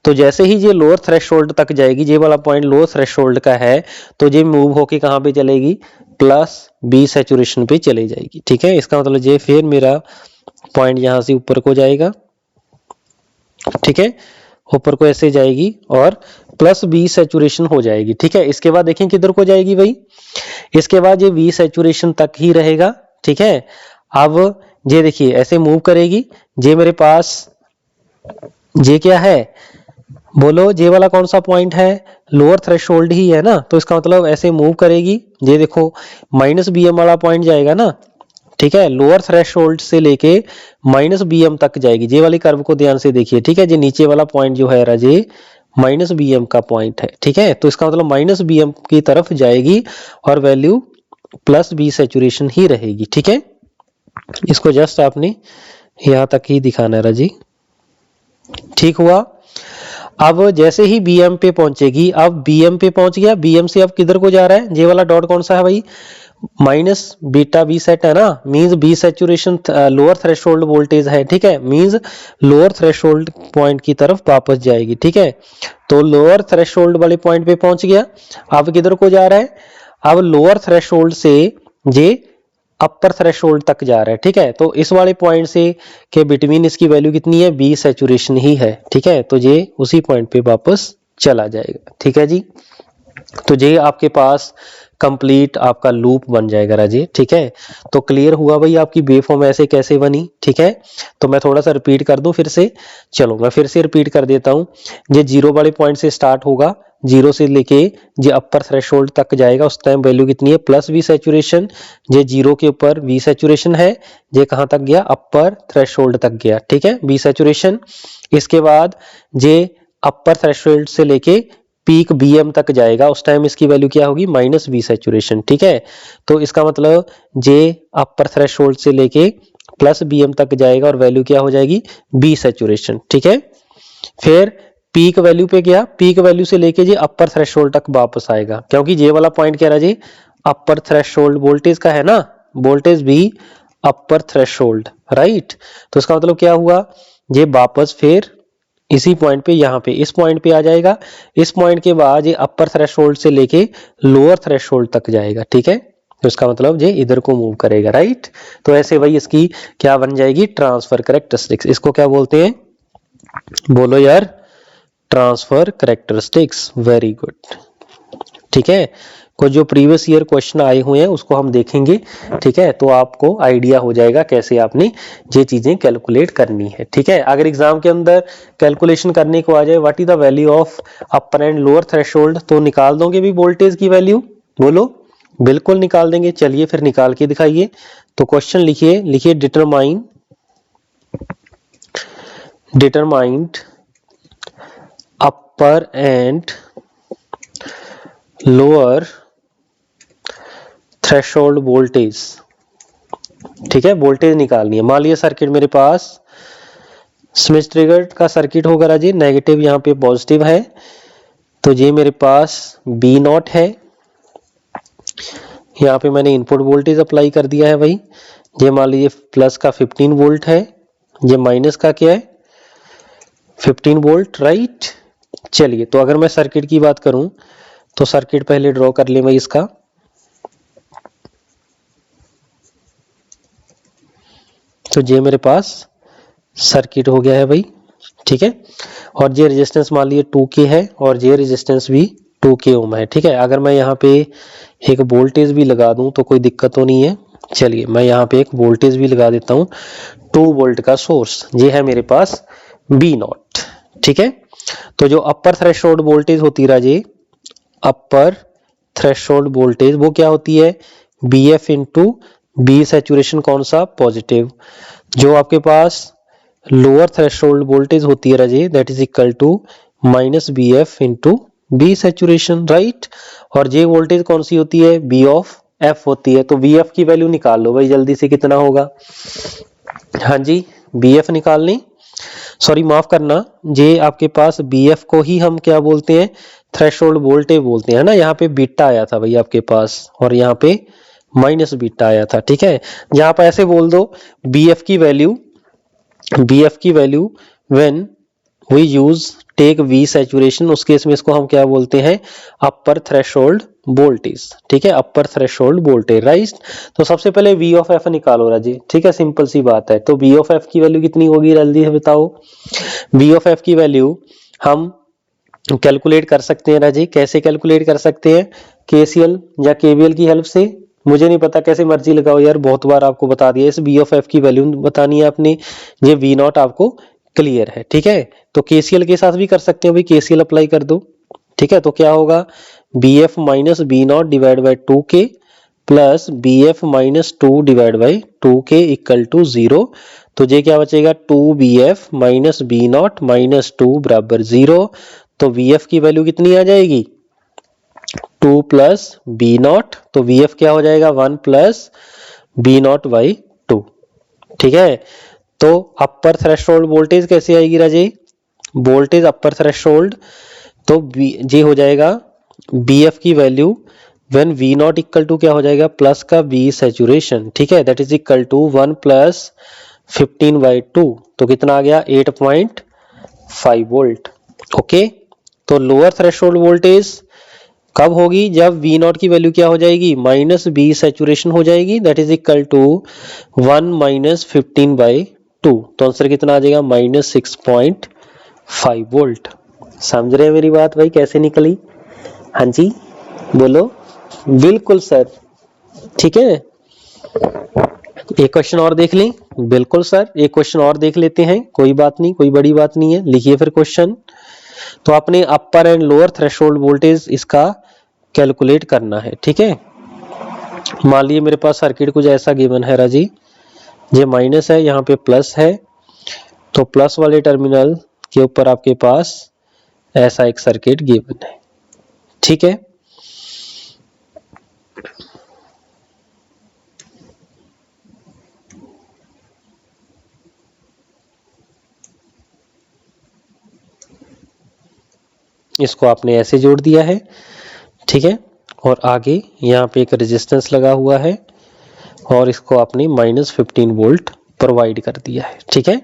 तो जैसे ही ये लोअर थ्रेशोल्ड तक जाएगी, ये वाला पॉइंट लोअर थ्रेशोल्ड का है, तो ये मूव होके कहां पे चलेगी, प्लस बी सैचुरेशन पे चले जाएगी, ठीक है। इसका मतलब ये फिर मेरा पॉइंट यहां से ऊपर को जाएगा, ठीक है, ऊपर को ऐसे जाएगी और प्लस बी सैचुरेशन हो जाएगी। ठीक है, इसके बाद देखें किधर को जाएगी भाई, इसके बाद ये बी सैचुरेशन तक ही रहेगा। ठीक है, अब ये देखिए ऐसे मूव करेगी, ये मेरे पास ये क्या है, बोलो जे वाला कौन सा पॉइंट है, लोअर थ्रेशोल्ड ही है ना, तो इसका मतलब ऐसे मूव करेगी, ये देखो माइनस बी एम वाला पॉइंट जाएगा ना। ठीक है, लोअर थ्रेशोल्ड से लेके माइनस बी एम तक जाएगी, जे वाली कर्व को ध्यान से देखिए। ठीक है, ये नीचे वाला पॉइंट जो है राजे माइनस बी एम का पॉइंट है। ठीक है, तो इसका मतलब माइनस बी एम की तरफ जाएगी और वैल्यू प्लस बी सैचुरेशन ही रहेगी। ठीक है, इसको जस्ट आपने यहां तक ही दिखाना है राजी। ठीक हुआ, अब जैसे ही बीएम पे पहुंचेगी, अब बीएम पे पहुंच गया, बीएम से अब किधर को जा रहा है, ये वाला डॉट कौन सा है भाई, माइनस बीटा बी सेट है ना, means V saturation lower threshold voltage है। ठीक है, मींस लोअर थ्रेशोल्ड पॉइंट की तरफ वापस जाएगी। ठीक है, तो लोअर थ्रेशोल्ड वाले पॉइंट पे पहुंच गया, अब किधर को जा रहा है, अब लोअर थ्रेशोल्ड से ये अपर थ्रेशोल्ड तक जा रहा है। ठीक है, तो इस वाले पॉइंट से के बिटवीन इसकी वैल्यू कितनी है, बी सैचुरेशन ही है। ठीक है, तो ये उसी पॉइंट पे वापस चला जाएगा। ठीक है जी, तो ये आपके पास कंप्लीट आपका लूप बन जाएगा राजे। ठीक है, तो क्लियर हुआ भाई आपकी वेवफॉर्म ऐसे कैसे बनी। ठीक है, तो मैं थोड़ा सा रिपीट कर दूं फिर से, चलो मैं फिर से रिपीट कर देता हूं। ये जीरो वाले पॉइंट से स्टार्ट होगा, जीरो से लेके ये अपर थ्रेशोल्ड तक जाएगा, उस टाइम वैल्यू कितनी है, प्लस वी सैचुरेशन। ये जीरो के ऊपर वी सैचुरेशन है, ये कहां तक गया, अपर थ्रेशोल्ड तक गया। ठीक है, वी सैचुरेशन। इसके बाद ये अपर थ्रेशोल्ड से लेके पीक बीएम तक जाएगा, उस टाइम इसकी वैल्यू क्या होगी, माइनस बी सैचुरेशन। ठीक है, तो इसका मतलब जे अपर थ्रेशोल्ड से लेके प्लस बीएम तक जाएगा और वैल्यू क्या हो जाएगी, बी सैचुरेशन। ठीक है, फिर पीक वैल्यू पे गया, पीक वैल्यू से लेके जे अपर थ्रेशोल्ड तक वापस आएगा, क्योंकि ये वाला पॉइंट क्या रहा जी, अपर थ्रेशोल्ड वोल्टेज का है ना, वोल्टेज भी अपर थ्रेशोल्ड, राइट। तो इसका मतलब क्या हुआ, ये वापस फिर इसी पॉइंट पे, यहाँ पे इस पॉइंट पे आ जाएगा, इस पॉइंट के बाद ये अपर थ्रेशोल्ड से लेके लोअर थ्रेशोल्ड तक जाएगा। ठीक है, तो इसका मतलब ये इधर को मूव करेगा, राइट। तो ऐसे भाई इसकी क्या बन जाएगी, ट्रांसफर कैरेक्टरिस्टिक्स, इसको क्या बोलते हैं, बोलो यार, ट्रांसफर कैरेक्टरिस्टिक्स। Very good. ठीक है, कुछ जो प्रीवियस ईयर क्वेश्चन आए हुए हैं उसको हम देखेंगे। ठीक है, तो आपको आइडिया हो जाएगा कैसे आपने ये चीजें कैलकुलेट करनी है। ठीक है, अगर एग्जाम के अंदर कैलकुलेशन करने को आ जाए, what is the value of upper and lower threshold, तो निकाल दोगे भी वोल्टेज की वैल्यू, बोलो बिल्कुल निकाल देंगे। चलिए फिर निकाल के दिखाइए। तो क्वेश्चन लिखिए, लिखिए determined upper and lower threshold voltage. ठीक है, वोल्टेज निकालनी है। मान लिया सर्किट मेरे पास स्विच ट्रिगर का सर्किट होगा राजी, नेगेटिव यहाँ पे पॉजिटिव है, तो ये मेरे पास बी नॉट है, यहाँ पे मैंने इनपुट वोल्टेज अप्लाई कर दिया है भाई। ये मान लीजिए प्लस का 15 वोल्ट है, ये माइनस का क्या है, 15 वोल्ट, राइट। चलिए, तो अगर मैं सर्किट की बात करूं तो सर्किट पहले ड्रॉ कर ले भाई इसका। तो ये मेरे पास सर्किट हो गया है भाई। ठीक है, और ये रेजिस्टेंस मान लीजिए 2K है और ये रेजिस्टेंस भी 2K ओम है। ठीक है, अगर मैं यहाँ पे एक वोल्टेज भी लगा दूं तो कोई दिक्कत तो नहीं है। चलिए मैं यहाँ पे एक वोल्टेज भी लगा देता हूँ, 2 वोल्ट का सोर्स, ये है मेरे पास बी नॉट। ठीक है, तो जो अपर थ्रेशोल्ड वोल्टेज होती है राजे, अपर थ्रेशोल्ड वोल्टेज वो क्या होती है, V F into B saturation कौन सा, पॉजिटिव। जो आपके पास लोअर थ्रेशोल्ड वोल्टेज होती है Raje, that is equal to minus B F into B saturation, right. और ये वोल्टेज कौन सी होती है, बी ऑफ एफ होती है। तो बी एफ की वैल्यू निकाल लो भाई जल्दी से, कितना होगा, हाँ जी बी एफ निकालनी, सॉरी माफ करना, ये आपके पास बी एफ को ही हम क्या बोलते हैं, थ्रेशोल्ड वोल्टेज बोलते हैं ना। यहाँ पे बीटा आया था भाई आपके पास और यहाँ पे माइनस बीटा आया था। ठीक है, यहाँ पर ऐसे बोल दो, बी एफ की value when we use take V saturation, उस केस में इसको हम क्या बोलते हैं, अपर थ्रेशोल्ड वोल्टेज। ठीक है, अपर थ्रेशोल्ड वोल्टेज, राइट। तो सबसे पहले वी ऑफ एफ निकालो राजी। ठीक है, सिंपल सी बात है। तो वी ऑफ एफ की वैल्यू कितनी होगी, जल्दी से बताओ। वी ऑफ एफ की वैल्यू हम कैलकुलेट कर सकते हैं राजी। कैसे कैलकुलेट कर सकते हैं? केसीएल या केवीएल की हेल्प से। मुझे नहीं पता, कैसे मर्जी लगाओ यार, बहुत बार आपको बता दिया। इस बी ऑफ एफ की वैल्यू बतानी है आपने, ये वी नॉट आपको क्लियर है, ठीक है। तो केसीएल के साथ भी कर सकते हो भाई, केसीएल अप्लाई कर दो, ठीक है। तो क्या होगा, V F minus V not divide by 2k plus V F minus 2 divide by 2k equal to 0। तो ये क्या बचेगा, 2bf minus V not minus 2 बराबर 0। तो vf की वैल्यू कितनी आ जाएगी, 2 प्लस बी नॉट। तो vf क्या हो जाएगा, 1 प्लस बी नॉट बाई 2, ठीक है। तो अपर थ्रेशोल्ड वोल्टेज कैसे आएगी राजे, वोल्टेज अपर थ्रेशोल्ड, तो ये हो जाएगा bf की value when V not equal to क्या हो जाएगा, प्लस का बी सैचुरेशन, ठीक है, that is equal to 1 plus 15/2। तो कितना आ गया, 8.5 वोल्ट। ओके, तो लोअर थ्रेशोल्ड वोल्टेज कब होगी, जब वी नॉट की वैल्यू क्या हो जाएगी, माइनस बी सैचुरेशन हो जाएगी, that is equal to 1 minus 15/2। तो आंसर कितना आ जाएगा, माइनस 6.5 वोल्ट। समझ रहे हैं मेरी बात भाई, कैसे निकली? हाँ जी बोलो। बिल्कुल सर, ठीक है। एक क्वेश्चन और देख लें। बिल्कुल सर, एक क्वेश्चन और देख लेते हैं, कोई बात नहीं, कोई बड़ी बात नहीं है। लिखिए फिर क्वेश्चन। तो आपने अपर एंड लोअर थ्रेशोल्ड वोल्टेज इसका कैलकुलेट करना है, ठीक है। मान लीजिए मेरे पास सर्किट कुछ ऐसा गिवन है राजी, ये माइनस है, यहाँ पे प्लस है, तो प्लस वाले टर्मिनल के ऊपर आपके पास ऐसा एक सर्किट गिवन है, ठीक है। इसको आपने ऐसे जोड़ दिया है, ठीक है। और आगे यहाँ पे एक रेजिस्टेंस लगा हुआ है और इसको आपने माइनस 15 वोल्ट प्रोवाइड कर दिया है, ठीक है।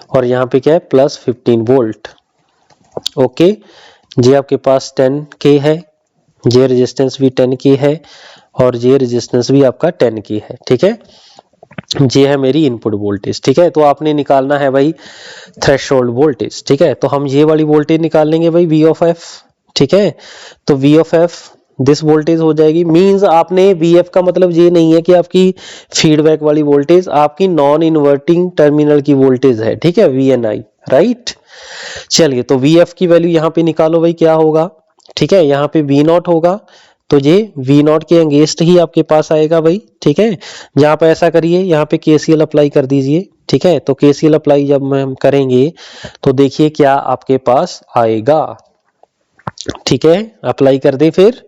और यहाँ पे क्या है, प्लस 15 वोल्ट। ओके, ये आपके पास 10k है, ये रेजिस्टेंस भी 10k है और ये रेजिस्टेंस भी आपका 10k है, ठीक है। ये है मेरी इनपुट वोल्टेज, ठीक है। तो आपने निकालना है भाई थ्रेशोल्ड वोल्टेज, ठीक है। तो हम ये वाली वोल्टेज निकाल लेंगे भाई, वी ऑफ एफ, ठीक है। तो V of F this voltage हो जाएगी, मींस आपने वी एफ का मतलब ये नहीं है कि आपकी फीडबैक वाली वोल्टेज, आपकी नॉन इन्वर्टिंग टर्मिनल की वोल्टेज है, ठीक है, वी एन आई, राइट। चलिए, तो वी एफ की वैल्यू यहाँ पे निकालो भाई, क्या होगा, ठीक है। यहाँ पे वी नॉट होगा, तो ये वी नॉट के अगेंस्ट ही आपके पास आएगा भाई, ठीक है। यहाँ पे ऐसा करिए, यहाँ पे केसीएल अप्लाई कर दीजिए, ठीक है। तो केसीएल अप्लाई जब हम करेंगे तो देखिए क्या आपके पास आएगा, ठीक है। अप्लाई कर दे फिर,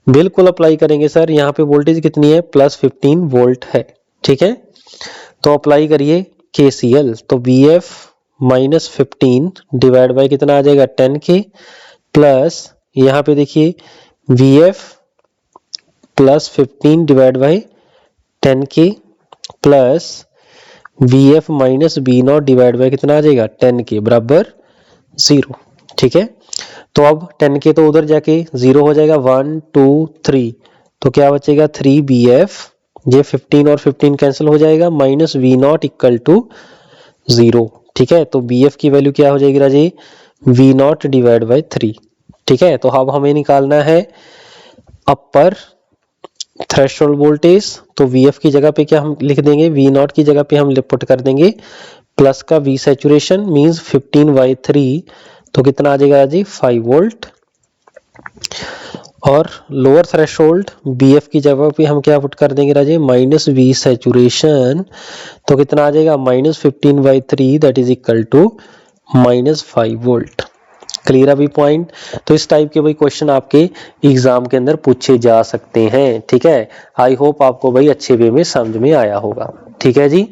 बिल्कुल अप्लाई करेंगे सर। यहाँ पे वोल्टेज कितनी है, प्लस 15 वोल्ट है, ठीक है। तो अप्लाई करिए केसीएल, तो V F minus 15 divide by कितना आ जाएगा, 10k प्लस यहाँ पे देखिए V F plus 15 divide by 10k plus V F minus V not divide by कितना आ जाएगा, 10k बराबर 0, ठीक है। तो अब 10k तो उधर जाके 0 हो जाएगा, 1 2 3, तो क्या बचेगा 3bf, ये 15 और 15 कैंसिल हो जाएगा, minus V not equal to 0, ठीक है। तो bf की वैल्यू क्या हो जाएगी राजी, वी नॉट डिवाइड बाई 3, ठीक है। तो अब हमें निकालना है अपर थ्रेशोल्ड वोल्टेज, तो वीएफ की जगह पे क्या हम लिख देंगे, वी नॉट की जगह पे हम पुट कर देंगे प्लस का वी सैचुरेशन, मींस 15/3, तो कितना आ जाएगा जी, 5 वोल्ट। और लोअर थ्रेशोल्ड बीएफ की जगह पे हम क्या पुट कर देंगे राजे, माइनस वी सैचुरेशन, तो कितना आ जाएगा, minus 15/3, that is equal to minus 5 volt. Clear अभी पॉइंट। तो इस टाइप के भाई क्वेश्चन आपके एग्जाम के अंदर पूछे जा सकते हैं, ठीक है। आई होप आपको भाई अच्छे वे में समझ में आया होगा, ठीक है जी।